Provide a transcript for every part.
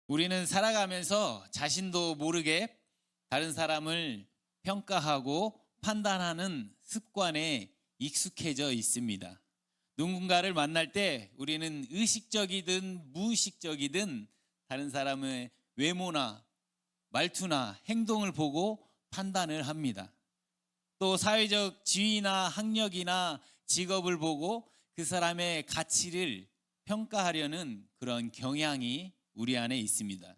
우리는 살아가면서 자신도 모르게 다른 사람을 평가하고 판단하는 습관에 익숙해져 있습니다. 누군가를 만날 때 우리는 의식적이든 무의식적이든 다른 사람의 외모나 말투나 행동을 보고 판단을 합니다. 또 사회적 지위나 학력이나 직업을 보고 그 사람의 가치를 평가하려는 그런 경향이 우리 안에 있습니다.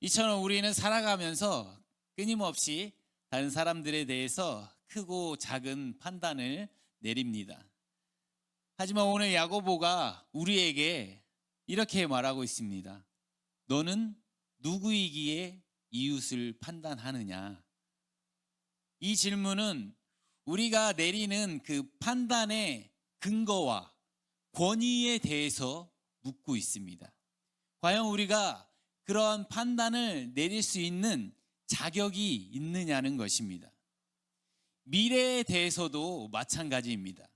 이처럼 우리는 살아가면서 끊임없이 다른 사람들에 대해서 크고 작은 판단을 내립니다. 하지만 오늘 야고보가 우리에게 이렇게 말하고 있습니다. 너는 누구이기에 이웃을 판단하느냐? 이 질문은 우리가 내리는 그 판단의 근거와 권위에 대해서 묻고 있습니다. 과연 우리가 그러한 판단을 내릴 수 있는 자격이 있느냐는 것입니다. 미래에 대해서도 마찬가지입니다.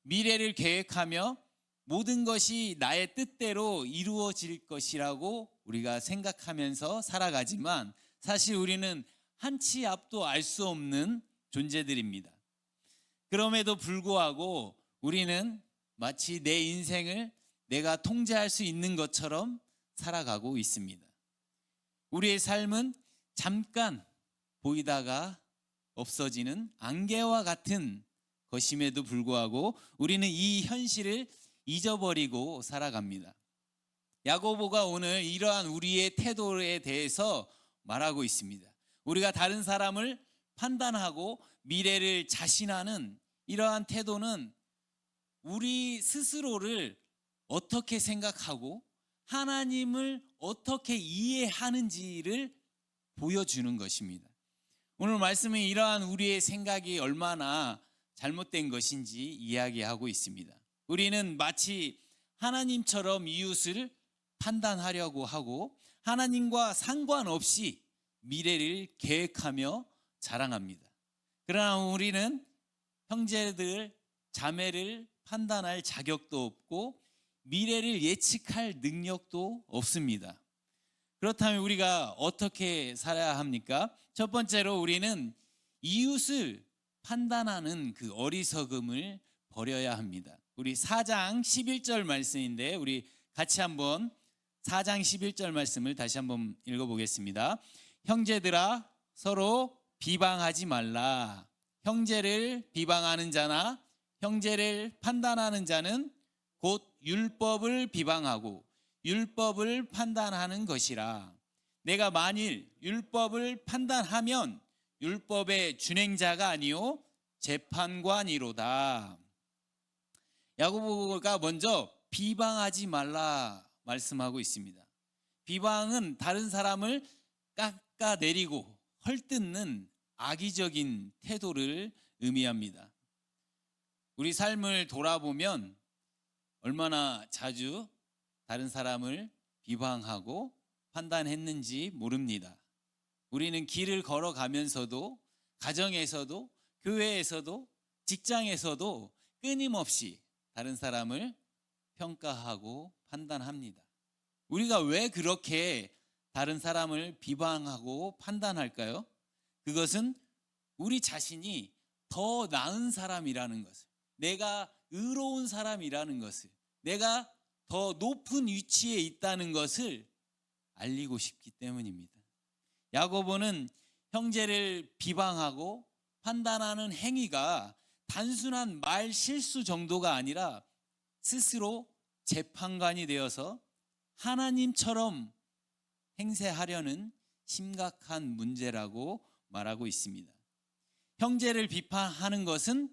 미래를 계획하며 모든 것이 나의 뜻대로 이루어질 것이라고 우리가 생각하면서 살아가지만 사실 우리는 한치 앞도 알 수 없는 존재들입니다. 그럼에도 불구하고 우리는 마치 내 인생을 내가 통제할 수 있는 것처럼 살아가고 있습니다. 우리의 삶은 잠깐 보이다가 없어지는 안개와 같은 것임에도 불구하고 우리는 이 현실을 잊어버리고 살아갑니다. 야고보가 오늘 이러한 우리의 태도에 대해서 말하고 있습니다. 우리가 다른 사람을 판단하고 미래를 자신하는 이러한 태도는 우리 스스로를 어떻게 생각하고 하나님을 어떻게 이해하는지를 보여주는 것입니다. 오늘 말씀은 이러한 우리의 생각이 얼마나 잘못된 것인지 이야기하고 있습니다. 우리는 마치 하나님처럼 이웃을 판단하려고 하고 하나님과 상관없이 미래를 계획하며 자랑합니다. 그러나 우리는 형제들, 자매를 판단할 자격도 없고 미래를 예측할 능력도 없습니다. 그렇다면 우리가 어떻게 살아야 합니까? 첫 번째로 우리는 이웃을 판단하는 그 어리석음을 버려야 합니다. 우리 4장 11절 말씀인데 우리 같이 한번 4장 11절 말씀을 다시 한번 읽어보겠습니다. 형제들아 서로 비방하지 말라. 형제를 비방하는 자나 형제를 판단하는 자는 곧 율법을 비방하고 율법을 판단하는 것이라. 내가 만일 율법을 판단하면 율법의 준행자가 아니요 재판관이로다. 야고보가 먼저 비방하지 말라 말씀하고 있습니다. 비방은 다른 사람을 깎아내리고 헐뜯는 악의적인 태도를 의미합니다. 우리 삶을 돌아보면 얼마나 자주 다른 사람을 비방하고 판단했는지 모릅니다. 우리는 길을 걸어가면서도 가정에서도 교회에서도 직장에서도 끊임없이 다른 사람을 평가하고 판단합니다. 우리가 왜 그렇게 다른 사람을 비방하고 판단할까요? 그것은 우리 자신이 더 나은 사람이라는 것을, 내가 의로운 사람이라는 것을, 내가 더 높은 위치에 있다는 것을 알리고 싶기 때문입니다. 야고보는 형제를 비방하고 판단하는 행위가 단순한 말 실수 정도가 아니라 스스로 재판관이 되어서 하나님처럼 행세하려는 심각한 문제라고 말하고 있습니다. 형제를 비판하는 것은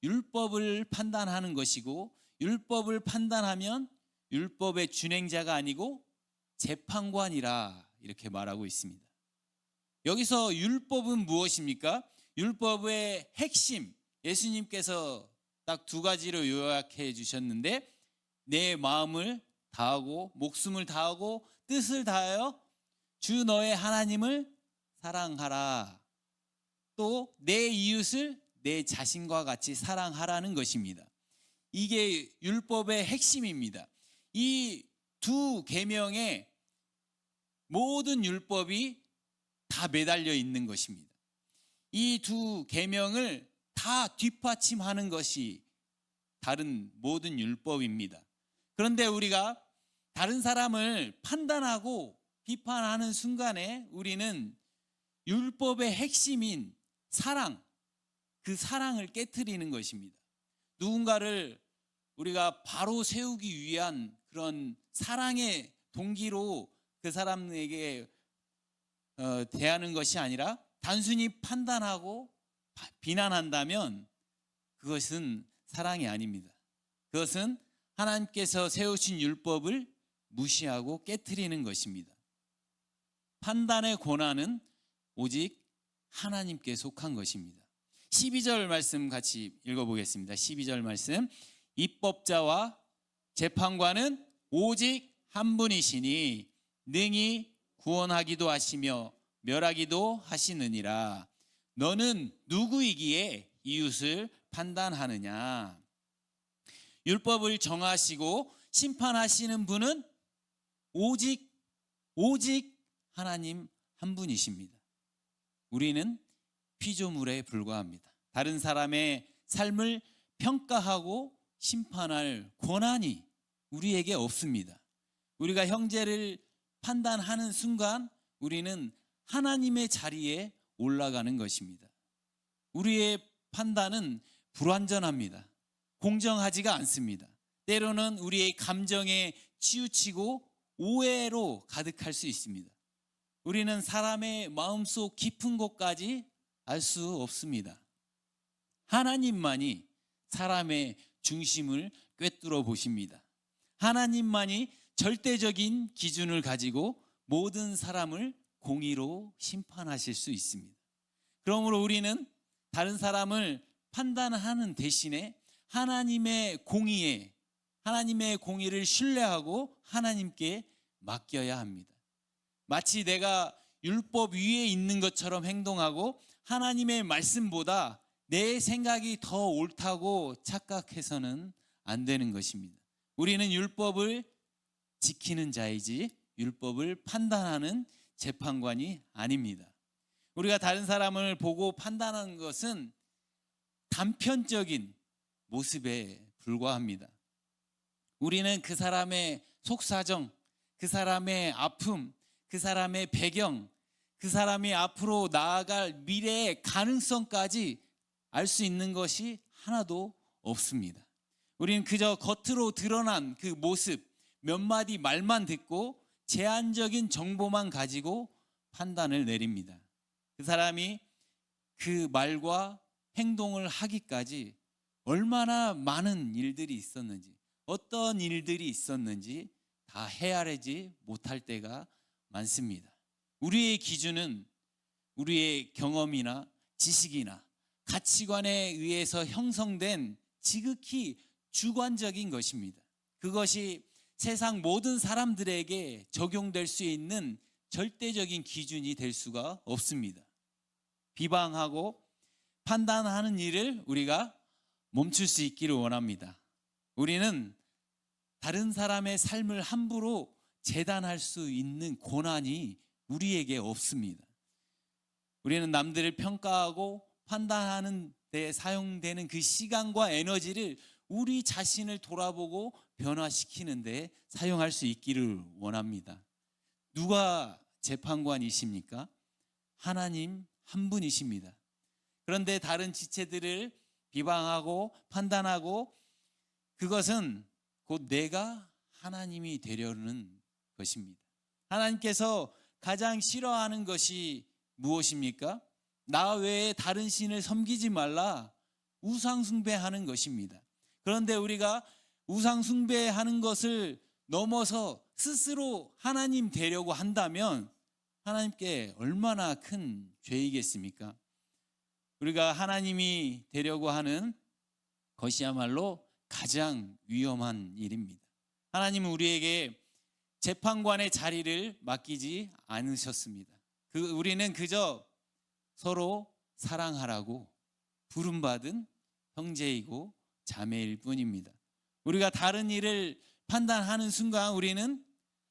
율법을 판단하는 것이고 율법을 판단하면 율법의 준행자가 아니고 재판관이라 이렇게 말하고 있습니다. 여기서 율법은 무엇입니까? 율법의 핵심, 예수님께서 딱 두 가지로 요약해 주셨는데 내 마음을 다하고 목숨을 다하고 뜻을 다하여 주 너의 하나님을 사랑하라. 또 내 이웃을 내 자신과 같이 사랑하라는 것입니다. 이게 율법의 핵심입니다. 이 두 계명에 모든 율법이 다 매달려 있는 것입니다. 이 두 계명을 다 뒷받침하는 것이 다른 모든 율법입니다. 그런데 우리가 다른 사람을 판단하고 비판하는 순간에 우리는 율법의 핵심인 사랑, 그 사랑을 깨트리는 것입니다. 누군가를 우리가 바로 세우기 위한 그런 사랑의 동기로 그 사람에게 대하는 것이 아니라 단순히 판단하고 비난한다면 그것은 사랑이 아닙니다. 그것은 하나님께서 세우신 율법을 무시하고 깨트리는 것입니다. 판단의 권한은 오직 하나님께 속한 것입니다. 12절 말씀 같이 읽어보겠습니다. 12절 말씀. 입법자와 재판관은 오직 한 분이시니 능히 구원하기도 하시며 멸하기도 하시느니라. 너는 누구이기에 이웃을 판단하느냐. 율법을 정하시고 심판하시는 분은 오직 하나님 한 분이십니다. 우리는 피조물에 불과합니다. 다른 사람의 삶을 평가하고 심판할 권한이 우리에게 없습니다. 우리가 형제를 판단하는 순간 우리는 하나님의 자리에 올라가는 것입니다. 우리의 판단은 불완전합니다. 공정하지가 않습니다. 때로는 우리의 감정에 치우치고 오해로 가득할 수 있습니다. 우리는 사람의 마음속 깊은 곳까지 알 수 없습니다. 하나님만이 사람의 중심을 꿰뚫어 보십니다. 하나님만이 절대적인 기준을 가지고 모든 사람을 공의로 심판하실 수 있습니다. 그러므로 우리는 다른 사람을 판단하는 대신에 하나님의 공의를 신뢰하고 하나님께 맡겨야 합니다. 마치 내가 율법 위에 있는 것처럼 행동하고 하나님의 말씀보다 내 생각이 더 옳다고 착각해서는 안 되는 것입니다. 우리는 율법을 지키는 자이지 율법을 판단하는 재판관이 아닙니다. 우리가 다른 사람을 보고 판단하는 것은 단편적인 모습에 불과합니다. 우리는 그 사람의 속사정, 그 사람의 아픔, 그 사람의 배경, 그 사람이 앞으로 나아갈 미래의 가능성까지 알 수 있는 것이 하나도 없습니다. 우리는 그저 겉으로 드러난 그 모습, 몇 마디 말만 듣고 제한적인 정보만 가지고 판단을 내립니다. 그 사람이 그 말과 행동을 하기까지 얼마나 많은 일들이 있었는지, 어떤 일들이 있었는지 다 헤아리지 못할 때가 많습니다. 우리의 기준은 우리의 경험이나 지식이나 가치관에 의해서 형성된 지극히 주관적인 것입니다. 그것이 세상 모든 사람들에게 적용될 수 있는 절대적인 기준이 될 수가 없습니다. 비방하고 판단하는 일을 우리가 멈출 수 있기를 원합니다. 우리는 다른 사람의 삶을 함부로 재단할 수 있는 권한이 우리에게 없습니다. 우리는 남들을 평가하고 판단하는 데 사용되는 그 시간과 에너지를 우리 자신을 돌아보고 변화시키는 데 사용할 수 있기를 원합니다. 누가 재판관이십니까? 하나님 한 분이십니다. 그런데 다른 지체들을 비방하고 판단하고 그것은 곧 내가 하나님이 되려는 것입니다. 하나님께서 가장 싫어하는 것이 무엇입니까? 나 외에 다른 신을 섬기지 말라, 우상 숭배하는 것입니다. 그런데 우리가 우상 숭배하는 것을 넘어서 스스로 하나님 되려고 한다면 하나님께 얼마나 큰 죄이겠습니까? 우리가 하나님이 되려고 하는 것이야말로 가장 위험한 일입니다. 하나님은 우리에게 재판관의 자리를 맡기지 않으셨습니다. 우리는 그저 서로 사랑하라고 부름받은 형제이고 자매일 뿐입니다. 우리가 다른 일을 판단하는 순간 우리는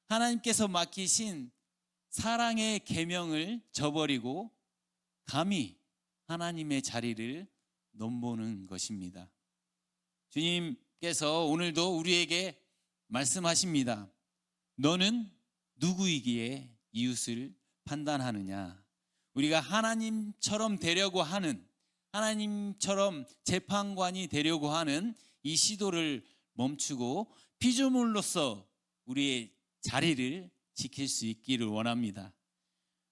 하나님께서 맡기신 사랑의 계명을 저버리고 감히 하나님의 자리를 넘보는 것입니다. 주님께서 오늘도 우리에게 말씀하십니다. 너는 누구이기에 이웃을 판단하느냐? 우리가 하나님처럼 되려고 하는, 하나님처럼 재판관이 되려고 하는 이 시도를 멈추고 피조물로서 우리의 자리를 지킬 수 있기를 원합니다.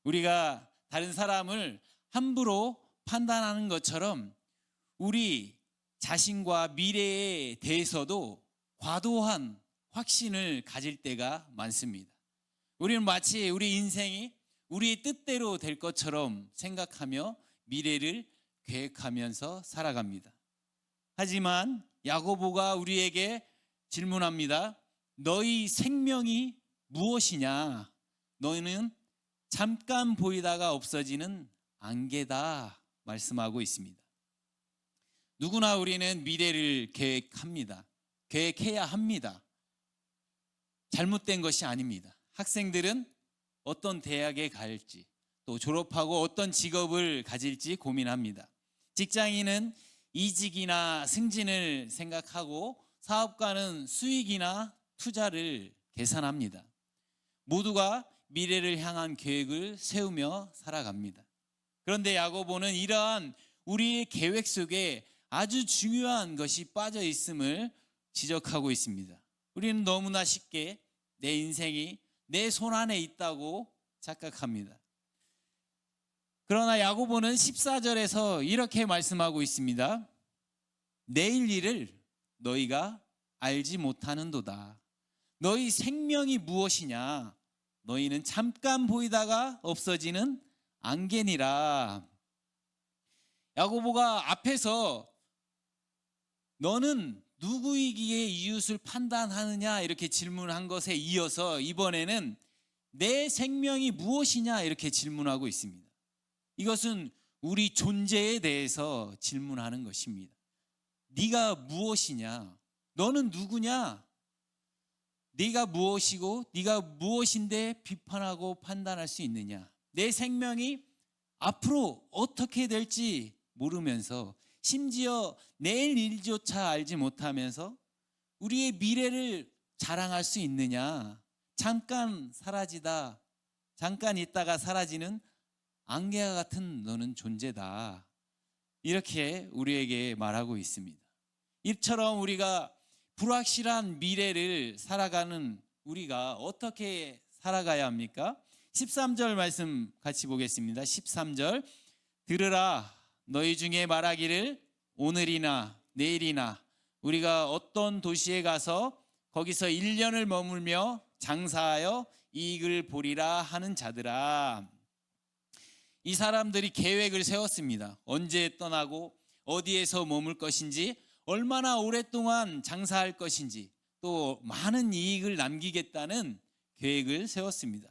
우리가 다른 사람을 함부로 판단하는 것처럼 우리 자신과 미래에 대해서도 과도한 확신을 가질 때가 많습니다. 우리는 마치 우리 인생이 우리의 뜻대로 될 것처럼 생각하며 미래를 계획하면서 살아갑니다. 하지만 야고보가 우리에게 질문합니다. 너희 생명이 무엇이냐? 너희는 잠깐 보이다가 없어지는 안개다 말씀하고 있습니다. 누구나 우리는 미래를 계획합니다. 계획해야 합니다. 잘못된 것이 아닙니다. 학생들은 어떤 대학에 갈지, 또 졸업하고 어떤 직업을 가질지 고민합니다. 직장인은 이직이나 승진을 생각하고 사업가는 수익이나 투자를 계산합니다. 모두가 미래를 향한 계획을 세우며 살아갑니다. 그런데 야고보는 이러한 우리의 계획 속에 아주 중요한 것이 빠져 있음을 지적하고 있습니다. 우리는 너무나 쉽게 내 인생이 내 손 안에 있다고 착각합니다. 그러나 야고보는 14절에서 이렇게 말씀하고 있습니다. 내일 일을 너희가 알지 못하는도다. 너희 생명이 무엇이냐? 너희는 잠깐 보이다가 없어지는 안개니라. 야고보가 앞에서 너는 누구이기에 이웃을 판단하느냐 이렇게 질문한 것에 이어서 이번에는 내 생명이 무엇이냐 이렇게 질문하고 있습니다. 이것은 우리 존재에 대해서 질문하는 것입니다. 네가 무엇이냐? 너는 누구냐? 네가 무엇이고 네가 무엇인데 비판하고 판단할 수 있느냐? 내 생명이 앞으로 어떻게 될지 모르면서 심지어 내일 일조차 알지 못하면서 우리의 미래를 자랑할 수 있느냐? 잠깐 사라지다, 잠깐 있다가 사라지는 안개와 같은 너는 존재다. 이렇게 우리에게 말하고 있습니다. 이처럼 우리가 불확실한 미래를 살아가는 우리가 어떻게 살아가야 합니까? 13절 말씀 같이 보겠습니다. 13절 들으라 너희 중에 말하기를 오늘이나 내일이나 우리가 어떤 도시에 가서 거기서 1년을 머물며 장사하여 이익을 보리라 하는 자들아. 이 사람들이 계획을 세웠습니다. 언제 떠나고 어디에서 머물 것인지, 얼마나 오랫동안 장사할 것인지, 또 많은 이익을 남기겠다는 계획을 세웠습니다.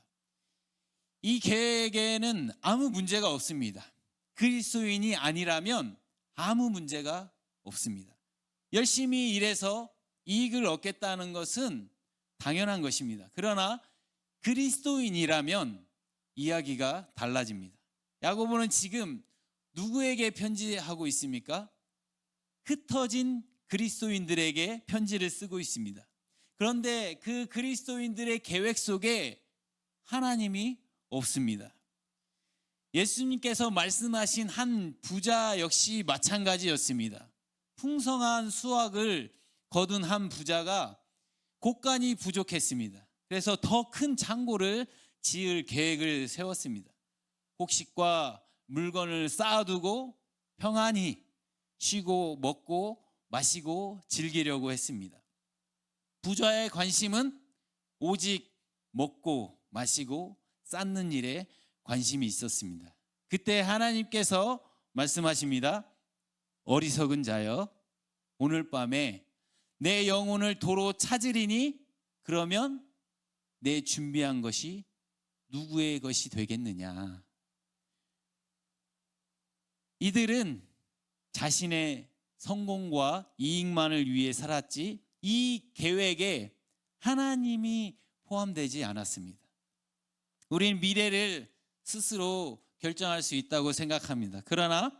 이 계획에는 아무 문제가 없습니다. 그리스도인이 아니라면 아무 문제가 없습니다. 열심히 일해서 이익을 얻겠다는 것은 당연한 것입니다. 그러나 그리스도인이라면 이야기가 달라집니다. 야고보는 지금 누구에게 편지하고 있습니까? 흩어진 그리스도인들에게 편지를 쓰고 있습니다. 그런데 그 그리스도인들의 계획 속에 하나님이 없습니다. 예수님께서 말씀하신 한 부자 역시 마찬가지였습니다. 풍성한 수확을 거둔 한 부자가 곳간이 부족했습니다. 그래서 더 큰 창고를 지을 계획을 세웠습니다. 곡식과 물건을 쌓아두고 평안히 쉬고 먹고 마시고 즐기려고 했습니다. 부자의 관심은 오직 먹고 마시고 쌓는 일에 관심이 있었습니다. 그때 하나님께서 말씀하십니다. 어리석은 자여, 오늘 밤에 내 영혼을 도로 찾으리니 그러면 내 준비한 것이 누구의 것이 되겠느냐. 이들은 자신의 성공과 이익만을 위해 살았지 이 계획에 하나님이 포함되지 않았습니다. 우리는 미래를 스스로 결정할 수 있다고 생각합니다. 그러나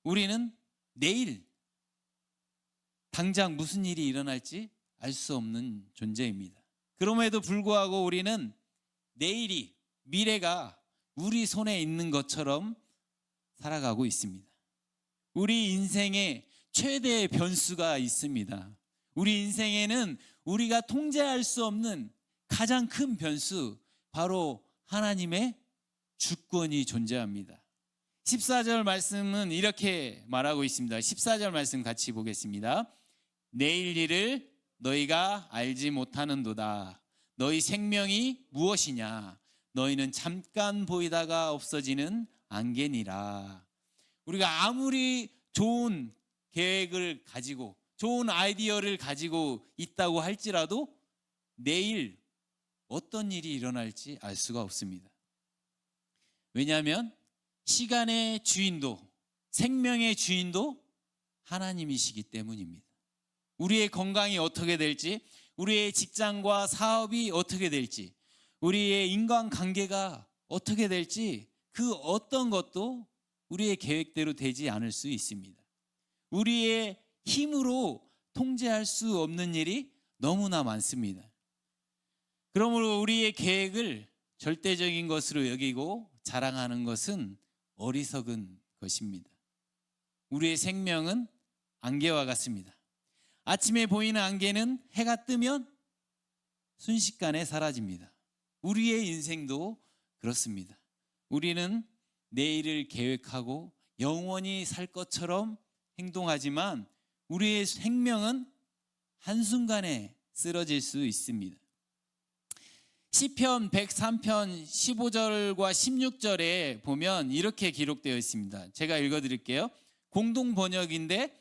우리는 내일 당장 무슨 일이 일어날지 알 수 없는 존재입니다. 그럼에도 불구하고 우리는 내일이, 미래가 우리 손에 있는 것처럼 살아가고 있습니다. 우리 인생에 최대의 변수가 있습니다. 우리 인생에는 우리가 통제할 수 없는 가장 큰 변수, 바로 하나님의 주권이 존재합니다. 14절 말씀은 이렇게 말하고 있습니다. 14절 말씀 같이 보겠습니다. 내일 일을 너희가 알지 못하는도다. 너희 생명이 무엇이냐? 너희는 잠깐 보이다가 없어지는 안개니라. 우리가 아무리 좋은 계획을 가지고 좋은 아이디어를 가지고 있다고 할지라도 내일 어떤 일이 일어날지 알 수가 없습니다. 왜냐하면 시간의 주인도, 생명의 주인도 하나님이시기 때문입니다. 우리의 건강이 어떻게 될지, 우리의 직장과 사업이 어떻게 될지, 우리의 인간관계가 어떻게 될지, 그 어떤 것도 우리의 계획대로 되지 않을 수 있습니다. 우리의 힘으로 통제할 수 없는 일이 너무나 많습니다. 그러므로 우리의 계획을 절대적인 것으로 여기고 자랑하는 것은 어리석은 것입니다. 우리의 생명은 안개와 같습니다. 아침에 보이는 안개는 해가 뜨면 순식간에 사라집니다. 우리의 인생도 그렇습니다. 우리는 내일을 계획하고 영원히 살 것처럼 행동하지만 우리의 생명은 한순간에 쓰러질 수 있습니다. 시편 103편 15절과 16절에 보면 이렇게 기록되어 있습니다. 제가 읽어드릴게요. 공동 번역인데,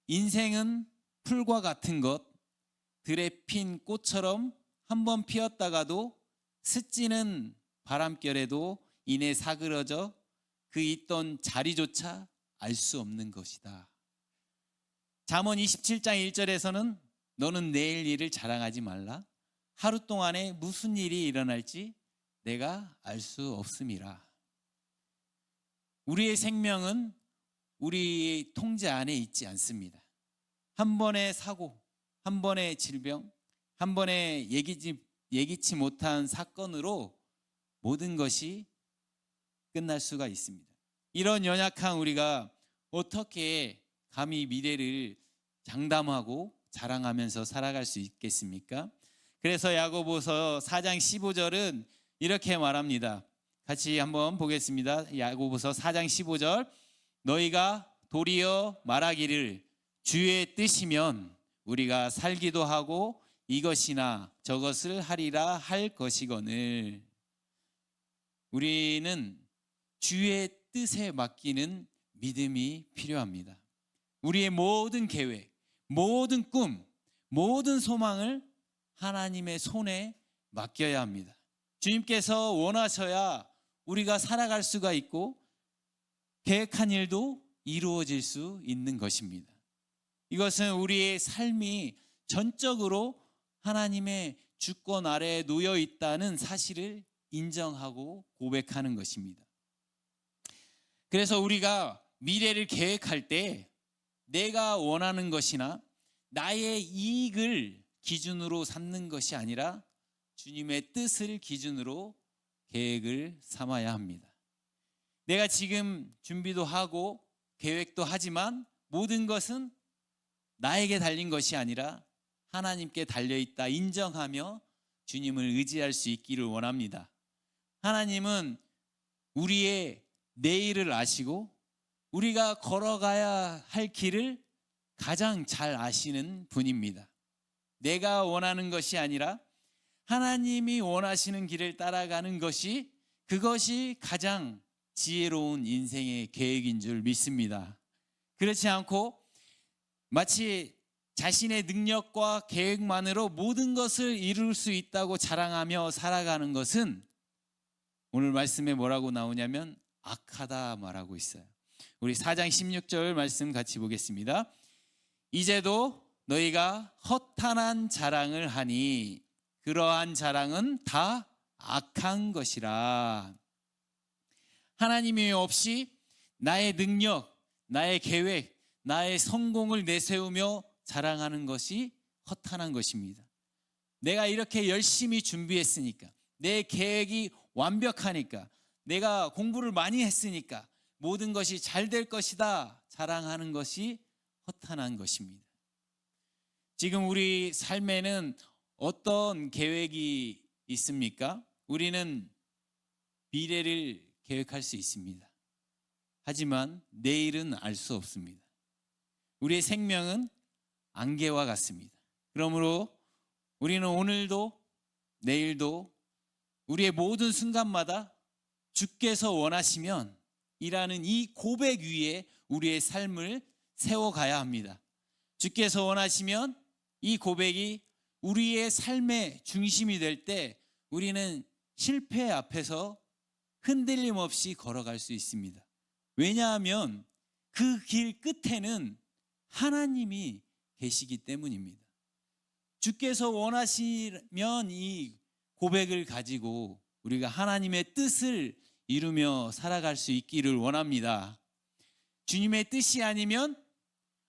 인생은 풀과 같은 것, 들에 핀 꽃처럼 한번 피었다가도 스치는 바람결에도 이내 사그러져 그 있던 자리조차 알 수 없는 것이다. 잠언 27장 1절에서는 너는 내일 일을 자랑하지 말라. 하루 동안에 무슨 일이 일어날지 내가 알 수 없음이라. 우리의 생명은 우리의 통제 안에 있지 않습니다. 한 번의 사고, 한 번의 질병, 한 번의 예기치 못한 사건으로 모든 것이 끝날 수가 있습니다. 이런 연약한 우리가 어떻게 감히 미래를 장담하고 자랑하면서 살아갈 수 있겠습니까? 그래서 야고보서 4장 15절은 이렇게 말합니다. 같이 한번 보겠습니다. 야고보서 4장 15절. 너희가 도리어 말하기를 주의 뜻이면 우리가 살기도 하고 이것이나 저것을 하리라 할 것이거늘. 우리는 주의 뜻에 맡기는 믿음이 필요합니다. 우리의 모든 계획, 모든 꿈, 모든 소망을 하나님의 손에 맡겨야 합니다. 주님께서 원하셔야 우리가 살아갈 수가 있고 계획한 일도 이루어질 수 있는 것입니다. 이것은 우리의 삶이 전적으로 하나님의 주권 아래에 놓여 있다는 사실을 인정하고 고백하는 것입니다. 그래서 우리가 미래를 계획할 때 내가 원하는 것이나 나의 이익을 기준으로 삼는 것이 아니라 주님의 뜻을 기준으로 계획을 삼아야 합니다. 내가 지금 준비도 하고 계획도 하지만 모든 것은 나에게 달린 것이 아니라 하나님께 달려있다 인정하며 주님을 의지할 수 있기를 원합니다. 하나님은 우리의 내일을 아시고 우리가 걸어가야 할 길을 가장 잘 아시는 분입니다. 내가 원하는 것이 아니라 하나님이 원하시는 길을 따라가는 것이, 그것이 가장 지혜로운 인생의 계획인 줄 믿습니다. 그렇지 않고 마치 자신의 능력과 계획만으로 모든 것을 이룰 수 있다고 자랑하며 살아가는 것은 오늘 말씀에 뭐라고 나오냐면 악하다 말하고 있어요. 우리 4장 16절 말씀 같이 보겠습니다. 이제도 너희가 허탄한 자랑을 하니 그러한 자랑은 다 악한 것이라. 하나님이 없이 나의 능력, 나의 계획, 나의 성공을 내세우며 자랑하는 것이 허탄한 것입니다. 내가 이렇게 열심히 준비했으니까, 내 계획이 완벽하니까, 내가 공부를 많이 했으니까 모든 것이 잘 될 것이다 자랑하는 것이 허탄한 것입니다. 지금 우리 삶에는 어떤 계획이 있습니까? 우리는 미래를 계획할 수 있습니다. 하지만 내일은 알 수 없습니다. 우리의 생명은 안개와 같습니다. 그러므로 우리는 오늘도 내일도 우리의 모든 순간마다 주께서 원하시면 이라는 이 고백 위에 우리의 삶을 세워가야 합니다. 주께서 원하시면 이 고백이 우리의 삶의 중심이 될 때 우리는 실패 앞에서 흔들림 없이 걸어갈 수 있습니다. 왜냐하면 그 길 끝에는 하나님이 계시기 때문입니다. 주께서 원하시면 이 고백을 가지고 우리가 하나님의 뜻을 이루며 살아갈 수 있기를 원합니다. 주님의 뜻이 아니면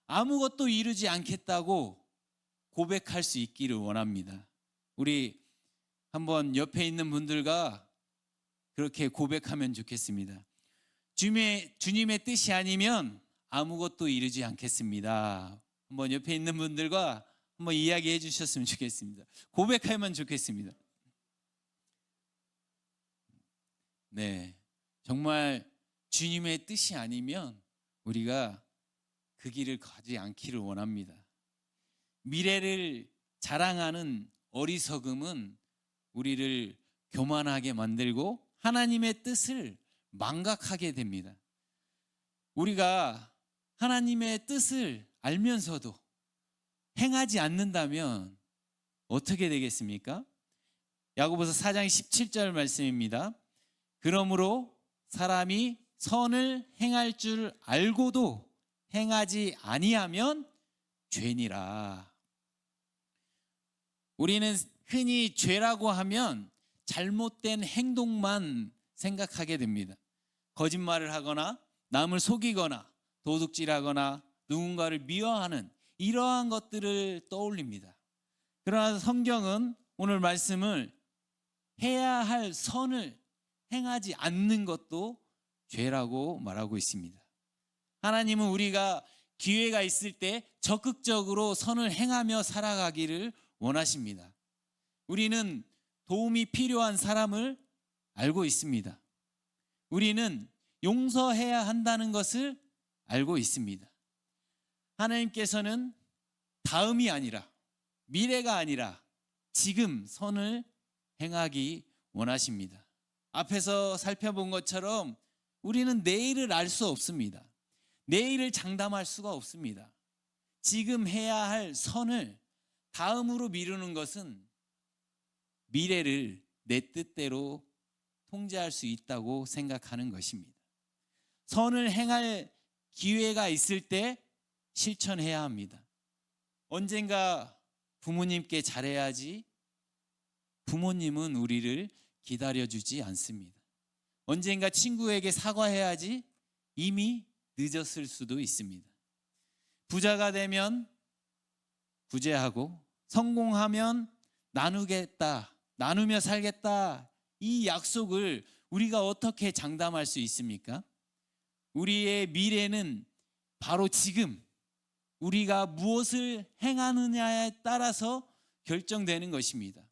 아무것도 이루지 않겠다고 고백할 수 있기를 원합니다. 우리 한번 옆에 있는 분들과 그렇게 고백하면 좋겠습니다. 주님의 뜻이 아니면 아무것도 이루지 않겠습니다. 한번 옆에 있는 분들과 한번 이야기해 주셨으면 좋겠습니다. 고백하면 좋겠습니다. 네, 정말 주님의 뜻이 아니면 우리가 그 길을 가지 않기를 원합니다. 미래를 자랑하는 어리석음은 우리를 교만하게 만들고 하나님의 뜻을 망각하게 됩니다. 우리가 하나님의 뜻을 알면서도 행하지 않는다면 어떻게 되겠습니까? 야고보서 4장 17절 말씀입니다. 그러므로 사람이 선을 행할 줄 알고도 행하지 아니하면 죄니라. 우리는 흔히 죄라고 하면 잘못된 행동만 생각하게 됩니다. 거짓말을 하거나 남을 속이거나 도둑질하거나 누군가를 미워하는 이러한 것들을 떠올립니다. 그러나 성경은 오늘 말씀을 해야 할 선을 행하지 않는 것도 죄라고 말하고 있습니다. 하나님은 우리가 기회가 있을 때 적극적으로 선을 행하며 살아가기를 원하십니다. 우리는 도움이 필요한 사람을 알고 있습니다. 우리는 용서해야 한다는 것을 알고 있습니다. 하나님께서는 다음이 아니라 미래가 아니라 지금 선을 행하기 원하십니다. 앞에서 살펴본 것처럼 우리는 내일을 알 수 없습니다. 내일을 장담할 수가 없습니다. 지금 해야 할 선을 다음으로 미루는 것은 미래를 내 뜻대로 통제할 수 있다고 생각하는 것입니다. 선을 행할 기회가 있을 때 실천해야 합니다. 언젠가 부모님께 잘해야지 부모님은 우리를 기다려주지 않습니다. 언젠가 친구에게 사과해야지 이미 늦었을 수도 있습니다. 부자가 되면 구제하고 성공하면 나누겠다, 나누며 살겠다, 이 약속을 우리가 어떻게 장담할 수 있습니까? 우리의 미래는 바로 지금 우리가 무엇을 행하느냐에 따라서 결정되는 것입니다.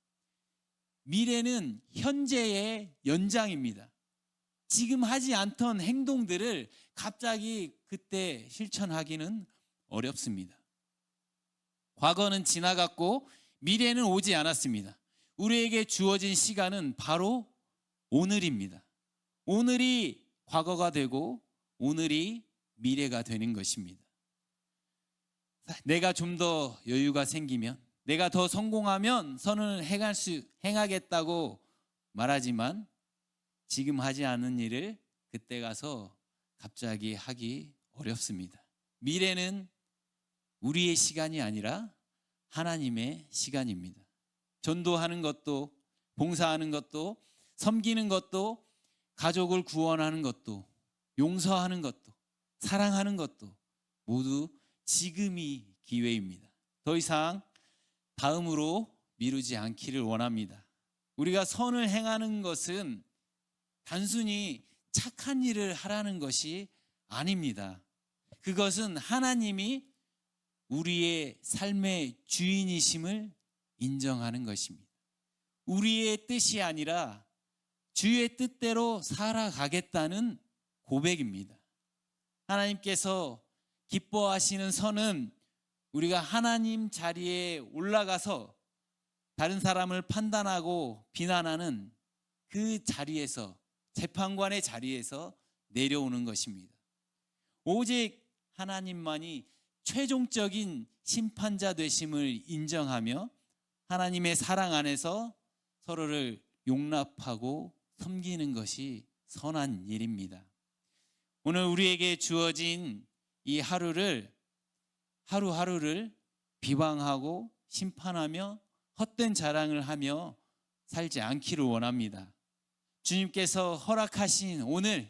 미래는 현재의 연장입니다. 지금 하지 않던 행동들을 갑자기 그때 실천하기는 어렵습니다. 과거는 지나갔고 미래는 오지 않았습니다. 우리에게 주어진 시간은 바로 오늘입니다. 오늘이 과거가 되고 오늘이 미래가 되는 것입니다. 내가 좀 더 여유가 생기면, 내가 더 성공하면 선을 행하겠다고 말하지만 지금 하지 않은 일을 그때 가서 갑자기 하기 어렵습니다. 미래는 우리의 시간이 아니라 하나님의 시간입니다. 전도하는 것도, 봉사하는 것도, 섬기는 것도, 가족을 구원하는 것도, 용서하는 것도, 사랑하는 것도 모두 지금이 기회입니다. 더 이상 다음으로 미루지 않기를 원합니다. 우리가 선을 행하는 것은 단순히 착한 일을 하라는 것이 아닙니다. 그것은 하나님이 우리의 삶의 주인이심을 인정하는 것입니다. 우리의 뜻이 아니라 주의 뜻대로 살아가겠다는 고백입니다. 하나님께서 기뻐하시는 선은 우리가 하나님 자리에 올라가서 다른 사람을 판단하고 비난하는 그 자리에서, 재판관의 자리에서 내려오는 것입니다. 오직 하나님만이 최종적인 심판자 되심을 인정하며 하나님의 사랑 안에서 서로를 용납하고 섬기는 것이 선한 일입니다. 오늘 우리에게 주어진 이 하루를 하루하루를 비방하고 심판하며 헛된 자랑을 하며 살지 않기를 원합니다. 주님께서 허락하신 오늘,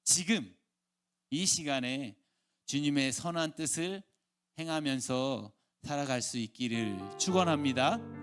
지금 이 시간에 주님의 선한 뜻을 행하면서 살아갈 수 있기를 축원합니다.